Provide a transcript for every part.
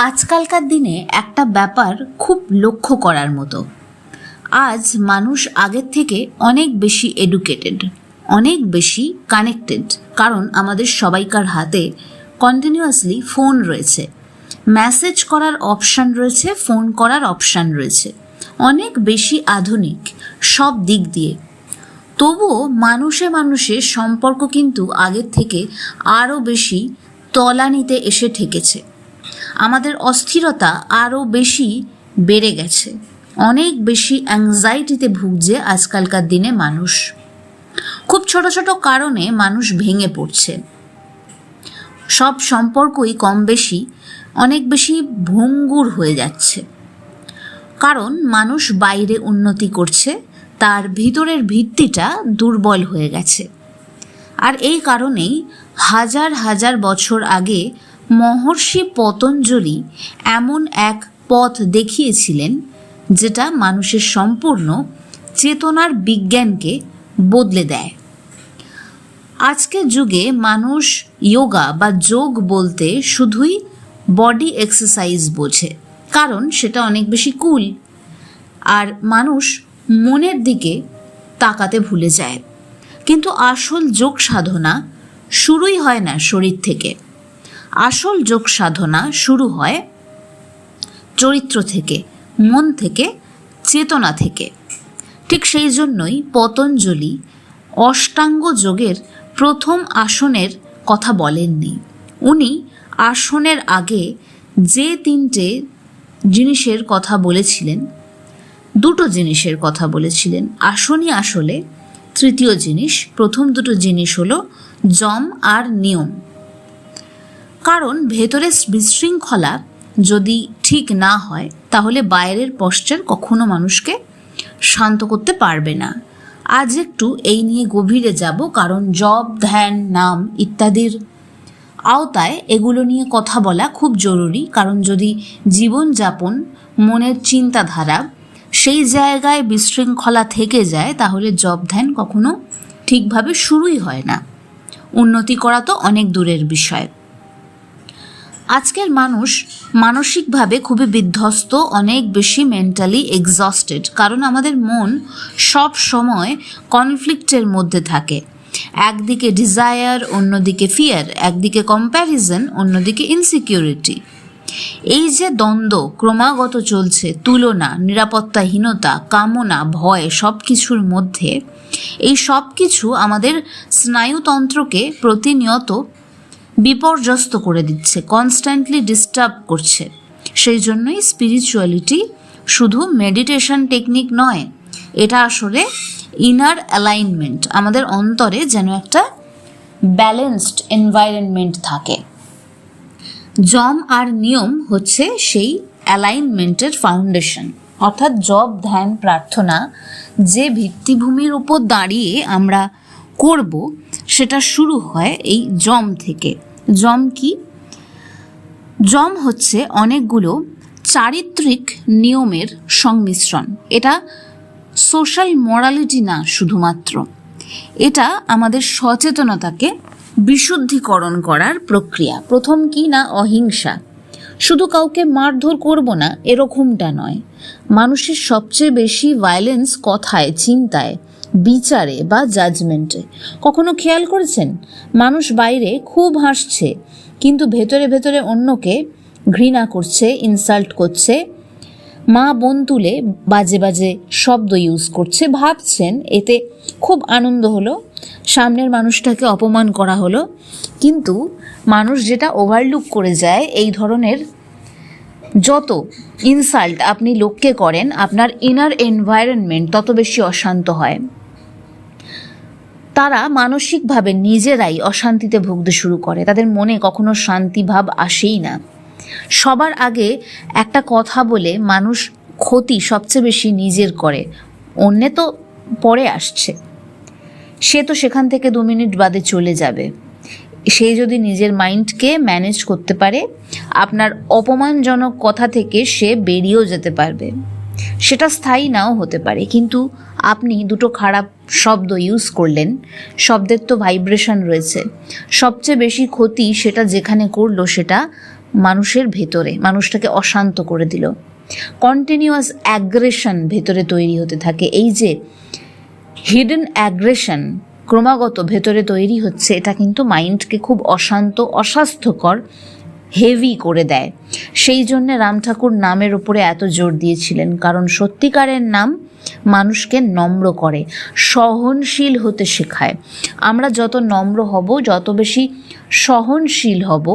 আজকালকার দিনে একটা ব্যাপার খুব লক্ষ্য করার মতো। আজ মানুষ আগের থেকে অনেক বেশি এডুকেটেড, অনেক বেশি কানেক্টেড, কারণ আমাদের সবাইকার হাতে কন্টিনিউয়াসলি ফোন রয়েছে, মেসেজ করার অপশান রয়েছে, ফোন করার অপশান রয়েছে, অনেক বেশি আধুনিক সব দিক দিয়ে। তবুও মানুষে মানুষের সম্পর্ক কিন্তু আগের থেকে আরও বেশি তলানিতে এসে ঠেকেছে। আমাদের অস্থিরতা আরও বেশি বেড়ে গেছে, অনেক বেশি অ্যাংজাইটিতে ভুগছে আজকালকার দিনে মানুষ। খুব ছোট ছোট কারণে মানুষ ভেঙে পড়ছে, সব সম্পর্কই কম বেশি অনেক বেশি ভঙ্গুর হয়ে যাচ্ছে, কারণ মানুষ বাইরে উন্নতি করছে, তার ভিতরের ভিত্তিটা দুর্বল হয়ে গেছে। আর এই কারণেই হাজার হাজার বছর আগে মহর্ষি পতঞ্জলি এমন এক পথ দেখিয়েছিলেন যেটা মানুষের সম্পূর্ণ চেতনার বিজ্ঞানকে বদলে দেয়। আজকের যুগে মানুষ যোগা বা যোগ বলতে শুধুই বডি এক্সারসাইজ বোঝে, কারণ সেটা অনেক বেশি কুল, আর মানুষ মনের দিকে তাকাতে ভুলে যায়। কিন্তু আসল যোগ সাধনা শুরুই হয় না শরীর থেকে, আসল যোগ সাধনা শুরু হয় চরিত্র থেকে, মন থেকে, চেতনা থেকে। ঠিক সেই জন্যই পতঞ্জলি অষ্টাঙ্গ যোগের প্রথম আসনের কথা বলেননি। উনি আসনের আগে যে তিনটে জিনিসের কথা বলেছিলেন, দুটো জিনিসের কথা বলেছিলেন। আসনই আসলে তৃতীয় জিনিস, প্রথম দুটো জিনিস হলো যম আর নিয়ম। কারণ ভেতরে বিশৃঙ্খলা যদি ঠিক না হয় তাহলে বাইরের পশ্চার কখনো মানুষকে শান্ত করতে পারবে না। আজ একটু এই নিয়ে গভীরে যাব, কারণ জপ, ধ্যান, নাম ইত্যাদির আওতায় এগুলো নিয়ে কথা বলা খুব জরুরি। কারণ যদি জীবনযাপন, মনের চিন্তাধারা সেই জায়গায় বিশৃঙ্খলা থেকে যায় তাহলে জপ ধ্যান কখনো ঠিকভাবে শুরুই হয় না। উন্নতি করা তো অনেক দূরের বিষয়। আজকের মানুষ মানসিকভাবে খুবই বিধ্বস্ত, অনেক বেশি মেন্টালি এক্সস্টেড, কারণ আমাদের মন সব সময় কনফ্লিক্টের মধ্যে থাকে। একদিকে ডিজায়ার, অন্যদিকে ফিয়ার, একদিকে কম্প্যারিজন, অন্যদিকে ইনসিকিউরিটি। এই যে দ্বন্দ্ব ক্রমাগত চলছে, তুলনা, নিরাপত্তাহীনতা, কামনা, ভয়, সব কিছুর মধ্যে এই সব কিছু আমাদের স্নায়ুতন্ত্রকে প্রতিনিয়ত বিপর্যস্ত করে দিচ্ছে, কনস্ট্যান্টলি ডিস্টার্ব করছে। সেই জন্যই স্পিরিচুয়ালিটি শুধু মেডিটেশন টেকনিক নয়, এটা আসলে ইনার অ্যালাইনমেন্ট। আমাদের অন্তরে যেন একটা ব্যালেন্সড এনভায়রনমেন্ট থাকে। যম আর নিয়ম হচ্ছে সেই অ্যালাইনমেন্টের ফাউন্ডেশন, অর্থাৎ জপ, ধ্যান, প্রার্থনা যে ভিত্তিভূমির উপর দাঁড়িয়ে আমরা করব সেটা শুরু হয় এই যম থেকে। যম কি? যম হচ্ছে অনেকগুলো চারিত্রিক নিয়মের সংমিশ্রণ। এটা সোশ্যাল মরালিটি না শুধুমাত্র, এটা আমাদের সচেতনতাকে বিশুদ্ধিকরণ করার প্রক্রিয়া। প্রথম কি না অহিংসা, শুধু কাউকে মারধর করব না এরকমটা নয়। মানুষের সবচেয়ে বেশি ভায়োলেন্স কথায়, চিন্তায়, বিচারে বা জাজমেন্টে। কখনো খেয়াল করেছেন মানুষ বাইরে খুব হাসছে কিন্তু ভেতরে ভেতরে অন্যকে ঘৃণা করছে, ইনসাল্ট করছে, মা বোন তুলে বাজে বাজে শব্দ ইউজ করছে, ভাবছেন এতে খুব আনন্দ হলো, সামনের মানুষটাকে অপমান করা হলো। কিন্তু মানুষ যেটা ওভারলুক করে যায়, এই ধরনের যত ইনসাল্ট আপনি লোককে করেন আপনার ইনার এনভায়রনমেন্ট তত বেশি অশান্ত হয়। তারা মানসিকভাবে নিজেরাই অশান্তিতে ভুগতে শুরু করে, তাদের মনে কখনো শান্তি ভাব আসেই না। সবার আগে একটা কথা বলে মানুষ ক্ষতি সবচেয়ে বেশি নিজের করে, অন্যে তো পরে আসছে, সে তো সেখান থেকে 2 মিনিট বাদে চলে যাবে। সে যদি নিজের মাইন্ডকে ম্যানেজ করতে পারে, আপনার অপমানজনক কথা থেকে সে বেরিয়েও যেতে পারবে। সেটা স্থায়ী নাও হতে পারে, কিন্তু আপনি দুটো খারাপ শব্দ ইউজ করলেন, শব্দের তো ভাইব্রেশন রয়েছে। সবচেয়ে বেশি ক্ষতি সেটা যেখানে করলো সেটা মানুষের ভেতরে, মানুষটাকে অশান্ত করে দিল। কন্টিনিউয়াস অ্যাগ্রেশন ভেতরে তৈরি হতে থাকে। এই যে হিডেন অ্যাগ্রেশন ক্রমাগত ভেতরে তৈরি হচ্ছে, এটা কিন্তু মাইন্ডকে খুব অশান্ত, অস্বাস্থ্যকর, হেভি করে দেয়। সেই জন্যে রাম ঠাকুর নামের ওপরে এত জোর দিয়েছিলেন, কারণ সত্যিকারের নাম মানুষকে নম্র করে, সহনশীল হতে শেখায়। আমরা যত নম্র হব, যত বেশি সহনশীল হব,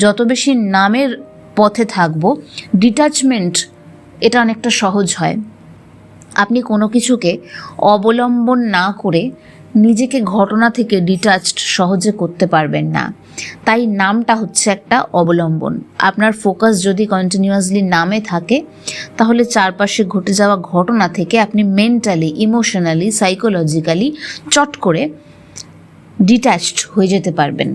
যত বেশি নামের পথে থাকব, ডিট্যাচমেন্ট এটা অনেকটা সহজ হয়। আপনি কোনো কিছুকে অবলম্বন না করে নিজেকে ঘটনা থেকে ডিটাচড সহজে করতে পারবেন না। তাই নামটা হচ্ছে একটা অবলম্বন। আপনার ফোকাস যদি কন্টিনিউয়াসলি নামে থাকে, তাহলে চারপাশে ঘটে যাওয়া ঘটনা থেকে আপনি মেন্টালি, ইমোশনালি, সাইকোলজিক্যালি চট করে ডিট্যাচড হয়ে যেতে পারবেন।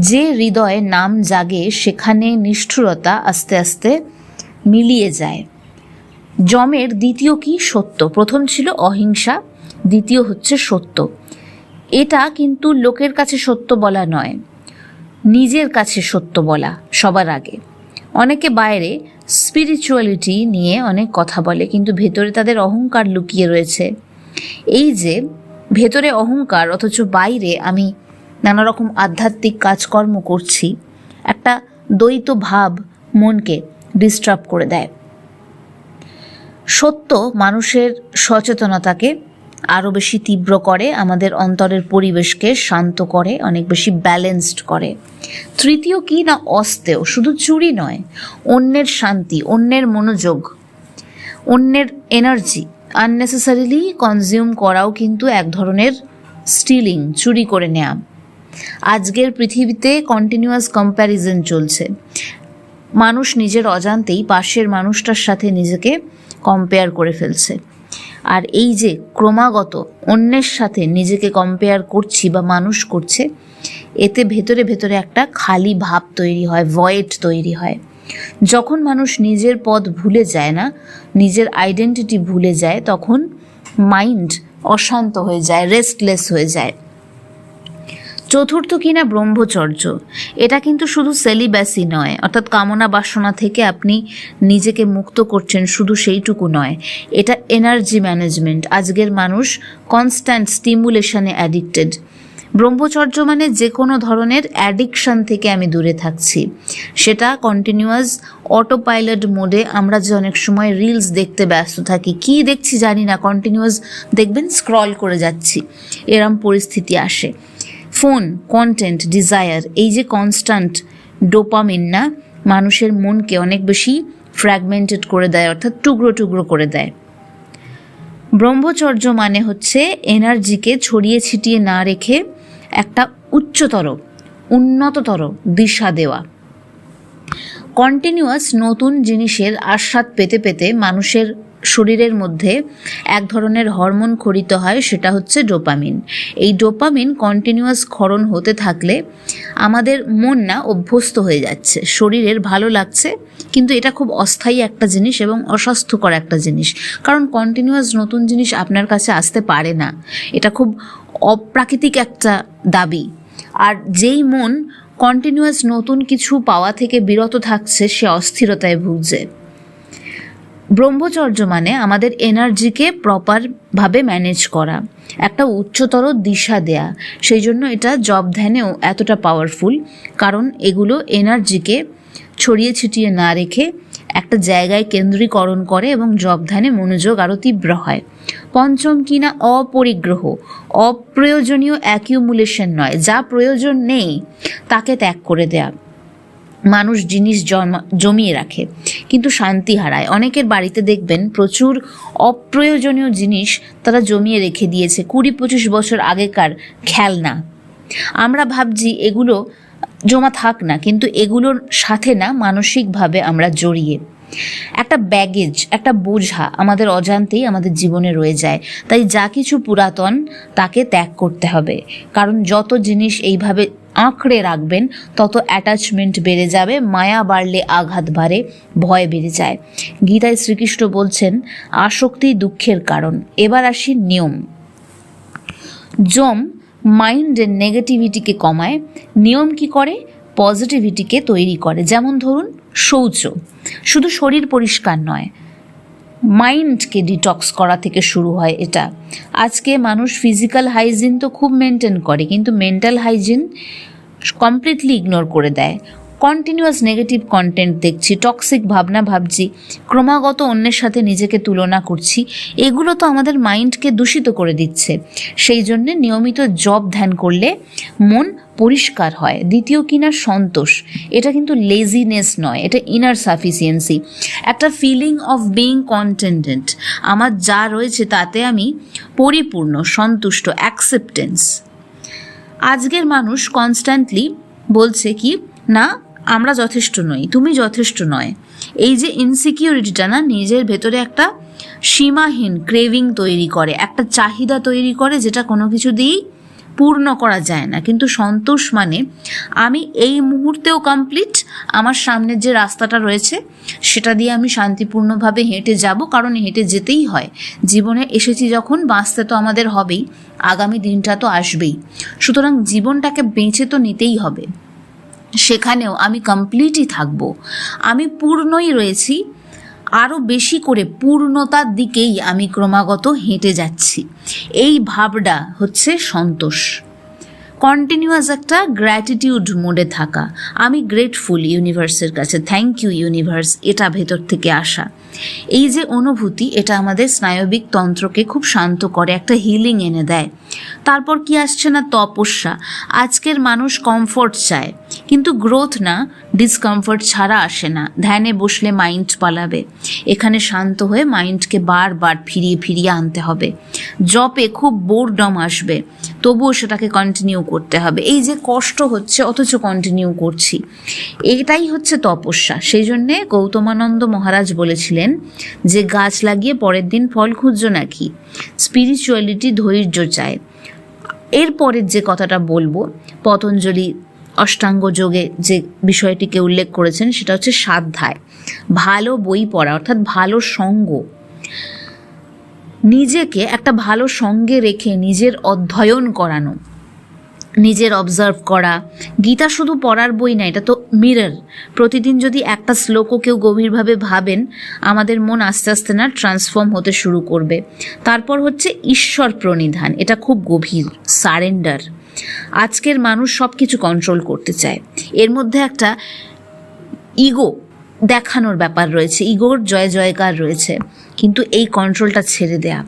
যে হৃদয়ে নাম জাগে, সেখানে নিষ্ঠুরতা আস্তে আস্তে মিলিয়ে যায়। যমের দ্বিতীয় কি? সত্য। প্রথম ছিল অহিংসা, দ্বিতীয় হচ্ছে সত্য। এটা কিন্তু লোকের কাছে সত্য বলা নয়, নিজের কাছে সত্য বলা সবার আগে। অনেকে বাইরে স্পিরিচুয়ালিটি নিয়ে অনেক কথা বলে, কিন্তু ভেতরে তাদের অহংকার লুকিয়ে রয়েছে। এই যে ভেতরে অহংকার অথচ বাইরে আমি নানা রকম আধ্যাত্মিক কাজকর্ম করছি, একটা দ্বৈত ভাব মনকে ডিস্টার্ব করে দেয়। সত্য মানুষের সচেতনতাকে আরও বেশি তীব্র করে, আমাদের অন্তরের পরিবেশকে শান্ত করে, অনেক বেশি ব্যালেন্সড করে। তৃতীয় কি না? অস্তেয়। শুধু চুরি নয়, অন্যের শান্তি, অন্যের মনোযোগ, অন্যের এনার্জি আননেসেসারিলি কনজিউম করাও কিন্তু এক ধরনের স্টিলিং, চুরি করে নেওয়া। আজকের পৃথিবীতে কন্টিনিউয়াস কম্প্যারিজন চলছে। মানুষ নিজের অজান্তেই পাশের মানুষটার সাথে নিজেকে কম্পেয়ার করে ফেলছে। আর এই যে ক্রমাগত অন্যের সাথে নিজেকে কম্পেয়ার করছি বা মানুষ করছে, এতে ভেতরে ভেতরে একটা খালি ভাব তৈরি হয়, ভয়েড তৈরি হয়। যখন মানুষ নিজের পথ ভুলে যায় না, নিজের আইডেন্টিটি ভুলে যায়, তখন মাইন্ড অশান্ত হয়ে যায়, রেস্টলেস হয়ে যায়। চতুর্থ কিনা? ব্রহ্মচর্য। এটা কিন্তু শুধু সেলিব্যাসি নয়, অর্থাৎ কামনা বাসনা থেকে আপনি নিজেকে মুক্ত করছেন শুধু সেইটুকু নয়, এটা এনার্জি ম্যানেজমেন্ট। আজকের মানুষ কনস্ট্যান্ট স্টিমুলেশনে অ্যাডিক্টেড। ব্রহ্মচর্য মানে যে কোনো ধরনের অ্যাডিকশান থেকে আমি দূরে থাকছি। সেটা কন্টিনিউয়াস অটো পাইলট মোডে আমরা যে অনেক সময় রিলস দেখতে ব্যস্ত থাকি, কী দেখছি জানি না, কন্টিনিউয়াস দেখবেন স্ক্রল করে যাচ্ছি, এরম পরিস্থিতি আসে। ফোন, কন্টেন্ট, ডিজায়ার, এই যে কনস্ট্যান্ট ডোপামিন না, মানুষের মনকে অনেক বেশি ফ্র্যাগমেন্টেড করে দেয়, অর্থাৎ টুকরো টুকরো করে দেয়। ব্রহ্মচর্য মানে হচ্ছে এনার্জিকে ছড়িয়ে ছিটিয়ে না রেখে একটা উচ্চতর, উন্নততর দিশা দেওয়া। কন্টিনিউয়াস নতুন জিনিসের আস্বাদ পেতে পেতে মানুষের শরীরের মধ্যে এক ধরনের হরমোন ক্ষরিত হয়, সেটা হচ্ছে ডোপামিন। এই ডোপামিন কন্টিনিউয়াস ক্ষরণ হতে থাকলে আমাদের মন না অভ্যস্ত হয়ে যাচ্ছে, শরীরের ভালো লাগছে, কিন্তু এটা খুব অস্থায়ী একটা জিনিস এবং অস্বাস্থ্যকর একটা জিনিস। কারণ কন্টিনিউয়াস নতুন জিনিস আপনার কাছে আসতে পারে না, এটা খুব অপ্রাকৃতিক একটা দাবি। আর যেই মন কন্টিনিউয়াস নতুন কিছু পাওয়া থেকে বিরত থাকছে, সে অস্থিরতায় ভুগছে। ব্রহ্মচর্য মানে আমাদের এনার্জিকে প্রপারভাবে ম্যানেজ করা, একটা উচ্চতর দিশা দেয়া। সেই জন্য এটা জব ধ্যানেও এতটা পাওয়ারফুল, কারণ এগুলো এনার্জিকে ছড়িয়ে ছিটিয়ে না রেখে একটা জায়গায় কেন্দ্রীকরণ করে এবং জব ধ্যানে মনোযোগ আরও তীব্র হয়। পঞ্চম কিনা? অপরিগ্রহ। অপ্রয়োজনীয় অ্যাকিউমুলেশন নয়, যা প্রয়োজন নেই তাকে ত্যাগ করে দেয়া। মানুষ জিনিস জমিয়ে রাখে কিন্তু শান্তি হারায়। অনেকের বাড়িতে দেখবেন প্রচুর অপ্রয়োজনীয় জিনিস তারা জমিয়ে রেখে দিয়েছে, 20-25 বছর আগেকার খেলনা। আমরা ভাবছি এগুলো জমা থাক না, কিন্তু এগুলোর সাথে না মানসিকভাবে আমরা জড়িয়ে একটা ব্যাগেজ, একটা বোঝা আমাদের অজান্তেই আমাদের জীবনে রয়ে যায়। তাই যা কিছু পুরাতন তাকে ত্যাগ করতে হবে, কারণ যত জিনিস এইভাবে আঁকড়ে রাখবেন তত অ্যাটাচমেন্ট বেড়ে যাবে, মায়া বাড়লে আঘাত বাড়ে, ভয় বেড়ে যায়। গীতায় শ্রীকৃষ্ণ বলছেন আসক্তি দুঃখের কারণ। এবার আসি নিয়ম। যম মাইন্ডের নেগেটিভিটিকে কমায়। নিয়ম কি করে? পজিটিভিটিকে তৈরি করে। যেমন ধরুন শৌচ, শুধু শরীর পরিষ্কার নয়, মাইন্ডকে ডিটক্স করা থেকে শুরু হয় এটা। আজকে মানুষ ফিজিক্যাল হাইজিন তো খুব মেনটেন করে, কিন্তু মেন্টাল হাইজিন কমপ্লিটলি ইগনোর করে দেয়। কন্টিনিউয়াস নেগেটিভ কন্টেন্ট দেখছি, টক্সিক ভাবনা ভাবছি, ক্রমাগত অন্যের সাথে নিজেকে তুলনা করছি, এগুলো তো আমাদের মাইন্ডকে দূষিত করে দিচ্ছে। সেই জন্যে নিয়মিত জপ ধ্যান করলে মন পরিষ্কার হয়। দ্বিতীয় কিনা সন্তোষ, এটা কিন্তু লেজিনেস নয়, এটা ইনার সাফিসিয়েন্সি, একটা ফিলিং অফ বিইং কন্টেন্টেড। আমার যা রয়েছে তাতে আমি পরিপূর্ণ, সন্তুষ্ট, অ্যাকসেপ্টেন্স। আজকের মানুষ কনস্ট্যান্টলি বলছে কি না, আমরা যথেষ্ট নই, তুমি যথেষ্ট নয়। এই যে ইনসিকিউরিটিটা না, নিজের ভেতরে একটা সীমাহীন ক্রেভিং তৈরি করে, একটা চাহিদা তৈরি করে যেটা কোনো কিছু দিয়েই পূর্ণ করা যায় না। কিন্তু সন্তোষ মানে আমি এই মুহূর্তেও কমপ্লিট, আমার সামনের যে রাস্তাটা রয়েছে সেটা দিয়ে আমি শান্তিপূর্ণভাবে হেঁটে যাব, কারণ হেঁটে যেতেই হয়। জীবনে এসেছি যখন, বাঁচতে তো আমাদের হবেই, আগামী দিনটা তো আসবেই। সুতরাং জীবনটাকে বেঁচে তো নিতেই হবে, সেখানেও আমি কমপ্লিটই থাকব, আমি পূর্ণই রয়েছি, আরও বেশি করে পূর্ণতার দিকেই আমি ক্রমাগত হেঁটে যাচ্ছি। এই ভাবটা হচ্ছে সন্তোষ। কন্টিনিউয়াস একটা গ্র্যাটিটিউড মোডে থাকা, আমি গ্রেটফুল ইউনিভার্সের কাছে, থ্যাংক ইউ ইউনিভার্স, এটা ভেতর থেকে আসা। এই যে অনুভূতি, এটা আমাদের স্নায়বিক তন্ত্রকে খুব শান্ত করে, একটা হিলিং এনে দেয়। তারপর কি আসছে না, তপস্যা। আজকের মানুষ কমফোর্ট চায়, কিন্তু গ্রোথ না, ডিসকমফোর্ট ছাড়া আসে না। ধ্যানে বসলে মাইন্ড পালাবে, এখানে শান্ত হয়ে মাইন্ডকে বারবার ফিরিয়ে ফিরিয়ে আনতে হবে। জপে খুব বোরডম আসবে, তবুও সেটাকে কন্টিনিউ করতে হবে। এই যে কষ্ট হচ্ছে অথচ কন্টিনিউ করছি, এটাই হচ্ছে তপস্যা। সেই জন্যে গৌতমানন্দ মহারাজ বলেছিলেন যে গাছ লাগিয়ে পরের দিন ফল খুঁজছো নাকি। স্পিরিচুয়ালিটি ধৈর্য চায়। এরপরের যে কথাটা বলবো, পতঞ্জলি অষ্টাঙ্গ যোগে যে বিষয়টিকে উল্লেখ করেছেন সেটা হচ্ছে স্বাধ্যায়, ভালো বই পড়া, অর্থাৎ ভালো সঙ্গ। নিজেকে একটা ভালো সঙ্গে রেখে নিজের অধ্যয়ন করানো, নিজের অবজার্ভ করা। গীতা শুধু পড়ার বই না, এটা তো মিরর। প্রতিদিন যদি একটা শ্লোকও কেউ গভীরভাবে ভাবেন, আমাদের মন আস্তে আস্তে না ট্রান্সফর্ম হতে শুরু করবে। তারপর হচ্ছে ঈশ্বর প্রণিধান, এটা খুব গভীর, সারেন্ডার। আজকের মানুষ সব কিছু কন্ট্রোল করতে চায়, এর মধ্যে একটা ইগো দেখানোর ব্যাপার রয়েছে, ইগোর জয় জয়কার রয়েছে, কিন্তু এই কন্ট্রোলটা ছেড়ে দেয়া,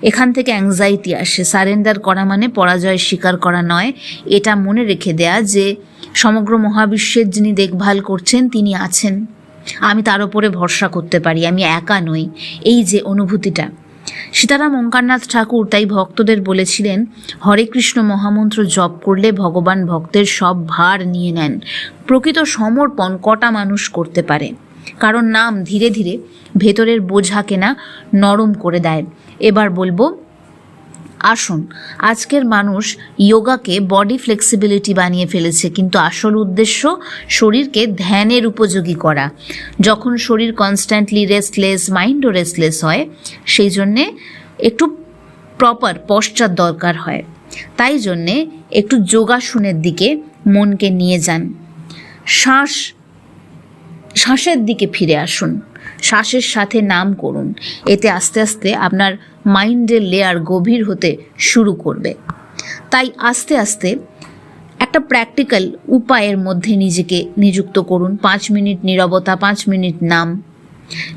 এখান থেকে অ্যাংজাইটি আসে। সারেন্ডার করা মানে পরাজয় স্বীকার করা নয়, এটা মনে রেখে দেয়া যে সমগ্র মহাবিশ্বের যিনি দেখভাল করছেন তিনি আছেন, আমি তার উপরে ভরসা করতে পারি, আমি একা নই। এই যে অনুভূতিটা, সীতারাম ওঙ্কারনাথ ঠাকুর তাই ভক্তদের বলেছিলেন, হরে কৃষ্ণ মহামন্ত্র জপ করলে ভগবান ভক্তের সব ভার নিয়ে নেন। প্রকৃত সমর্পণ কটা মানুষ করতে পারে? কারণ নাম ধীরে ধীরে ভেতরের বোঝাকে না নরম করে দেয়। এবার বলবো আসুন, আজকের মানুষ যোগাকে বডি ফ্লেক্সিবিলিটি বানিয়ে ফেলেছে, কিন্তু আসল উদ্দেশ্য শরীরকে ধ্যানের উপযোগী করা। যখন শরীর কনস্ট্যান্টলি রেস্টলেস, মাইন্ডও রেস্টলেস হয়, সেই জন্যে একটু প্রপার পশ্চাৎ দরকার হয়। তাই জন্যে একটু যোগাসনের দিকে মনকে নিয়ে যান, শ্বাসের দিকে ফিরে আসুন, শ্বাসের সাথে নাম করুন। এতে আস্তে আস্তে আপনার মাইন্ডের লেয়ার গভীর হতে শুরু করবে। তাই আস্তে আস্তে একটা প্র্যাকটিক্যাল উপায়ের মধ্যে নিজেকে নিযুক্ত করুন। 5 মিনিট নীরবতা, 5 মিনিট নাম।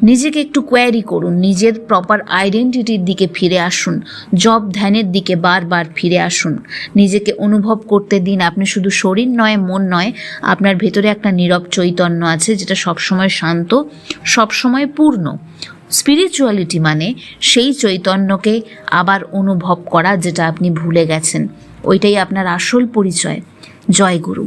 নিজেকে একটু কোয়ারি করুন, নিজের প্রপার আইডেন্টিটির দিকে ফিরে আসুন, জপ ধ্যানের দিকে বারবার ফিরে আসুন। নিজেকে অনুভব করতে দিন আপনি শুধু শরীর নয়, মন নয়, আপনার ভেতরে একটা নীরব চৈতন্য আছে যেটা সবসময় শান্ত, সবসময় পূর্ণ। স্পিরিচুয়ালিটি মানে সেই চৈতন্যকে আবার অনুভব করা যেটা আপনি ভুলে গেছেন, ওইটাই আপনার আসল পরিচয়। জয় গুরু।